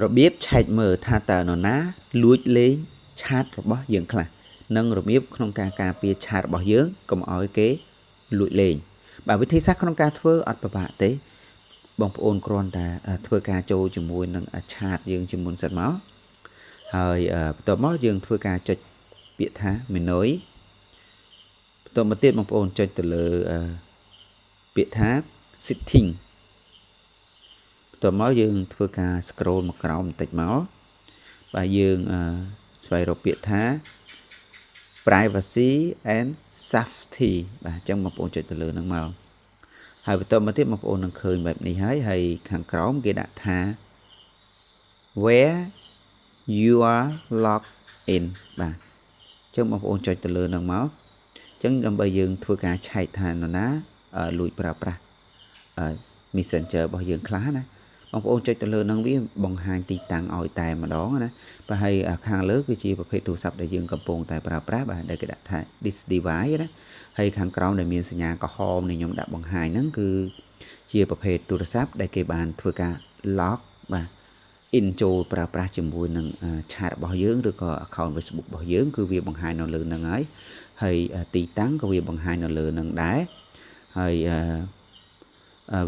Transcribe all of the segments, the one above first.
របៀបឆែកមើលថាតើនរណាលួចលេងឆាតរបស់យើងខ្លះនិងរបៀបក្នុងការការពារឆាតរបស់យើងកុំឲ្យគេលួចលេងបាទវិធីសាស្ត្រក្នុងការធ្វើអត់ពិបាកទេបងប្អូនគ្រាន់តែធ្វើការចូលជាមួយនឹងឆាតយើងជាមុនសិនមកហើយបន្ទាប់មកយើងធ្វើការចុចពាក្យថា menu បន្ទាប់មកទៀតបងប្អូនចុចទៅលើពាក្យថា setting បន្ទាប់មកយើងធ្វើការ scroll មកក្រោមបន្តិចមកបាទយើងស្វែងរកពាក្យថា privacy and safety បាទអញ្ចឹងបងប្អូនចុចទៅលើហ្នឹងមកហើយបន្ទាប់មកទៀតបងប្អូននឹងឃើញបែបនេះហើយខាងក្រោមគេដាក់ថា where you are logged in បាទអញ្ចឹងបងប្អូនចុចទៅលើហ្នឹងមកអញ្ចឹងដើម្បីយើងធ្វើការឆែកថានរណាលួចប្រើប្រាស់ Messenger របស់យើងខ្លះណាបងប្អូនចុចទៅលើហ្នឹងវាបង្ហាញទីតាំងឲ្យតែម្ដងណាបាទហើយខាងលើគឺជាប្រភេទទូរស័ព្ទដែលយើងកំពុងតែប្រើប្រាស់បាទដែលគេដាក់ថា this device ណាហើយខាងក្រោមដែលមានសញ្ញាក្រហមនេះខ្ញុំដាក់បង្ហាញហ្នឹងគឺជាប្រភេទទូរស័ព្ទដែលគេបានធ្វើការ log បាទ in ចូលប្រើប្រាស់ជាមួយនឹងឆាតរបស់យើងឬក៏ account Facebook របស់យើងគឺវាបង្ហាញនៅលើហ្នឹងហើយទីតាំងក៏វាបង្ហាញនៅលើហ្នឹងដែរហើយ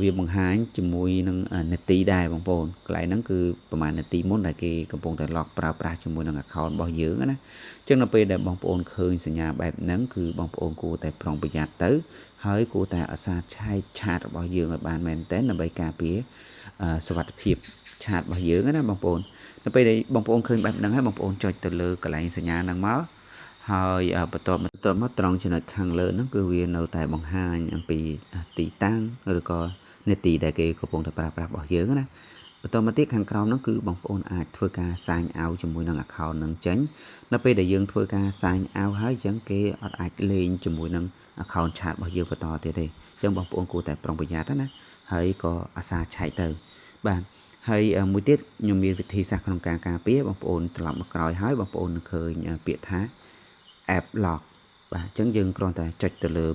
វាបង្ហាញជាមួយនឹងនាទីដែរបងប្អូនកន្លែងហ្នឹងគឺប្រហែលនាទីមុនដែលគេកំពុងតែ log ប្រើប្រាស់ជាមួយនឹង account របស់យើងណាអញ្ចឹងនៅពេលដែលបងប្អូនឃើញសញ្ញាបែបហ្នឹងគឺបងប្អូនគួរតែប្រុងប្រយ័ត្នទៅហើយគួរតែអាសាឆែកឆាតរបស់យើងឲ្យបានមែនទែនដើម្បីការពារសុវត្ថិភាពឆាតរបស់យើងណាបងប្អូននៅពេលដែលបងប្អូនឃើញបែបហ្នឹងហើយបងប្អូនចុចទៅលើកន្លែងសញ្ញាហ្នឹងមកហើយបន្ទាប់មកត្រង់ចំណុចខាងលើហ្នឹងគឺវានៅតែបង្ហាញអំពីទីតាំងឬក៏នាទីដែលគេកំពុងតែប្រើប្រាស់របស់យើងណាបន្តមកទៀតខាងក្រោមហ្នឹងគឺបងប្អូនអាចធ្វើការ sign out ជាមួយនឹង account ហ្នឹងចេញនៅពេលដែលយើងធ្វើការ sign out ហើយអញ្ចឹងគេអត់អាចលេងជាមួយនឹង account chat របស់យើងបន្តទៀតទេអញ្ចឹងបងប្អូនគួរតែប្រុងប្រយ័ត្នណាហើយក៏អាសាឆែកទៅបាទហើយមួយទៀតខ្ញុំមានវិធីសាស្ត្រក្នុងការការពារបងប្អូនត្រឡប់មកក្រោយហើយបងប្អូននឹងឃើញពាក្យថា app lock បាទអញ្ចឹងយើងគ្រាន់តែចុចទៅលើ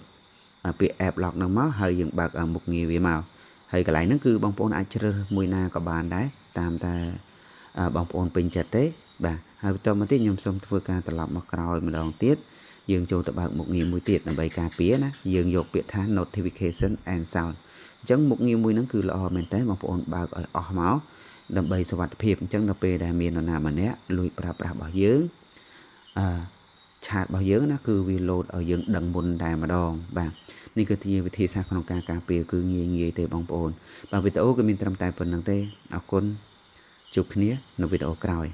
ពាក្យ app lock ហ្នឹងមកហើយយើងបើកមុខងារវាមកហើយកន្លែងហ្នឹងគឺបងប្អូនអាចជ្រើសមួយណាក៏បានដែរតាមតែបងប្អូនពេញចិត្តទេបាទហើយបន្តមកទៀតខ្ញុំសូមធ្វើការត្រឡប់មកក្រោយម្ដងទៀតយើងចូលទៅបើកមុខងារមួយទៀតដើម្បីការពារណាយើងយកពាក្យថា notification and sound អញ្ចឹងមុខងារមួយហ្នឹងគឺល្អមែនតើបងប្អូនបើកឲ្យអស់មកដើម្បីសុវត្ថិភាពអញ្ចឹងដល់ពេលដែលមាននរណាម្នាក់លួចប្រើប្រាស់របស់យើងឆាតរបស់យើងណាគឺវាលោតឲ្យយើងដឹងមុនតែម្ដងបាទនេះគឺជាវិធីសាស្ត្រក្នុងការការពារគឺងាយទេបងប្អូនបាទវីដេអូក៏មានត្រឹមតែប៉ុណ្្នឹងទេអរគុណជួបគ្នានៅវីដេអូក្រោយ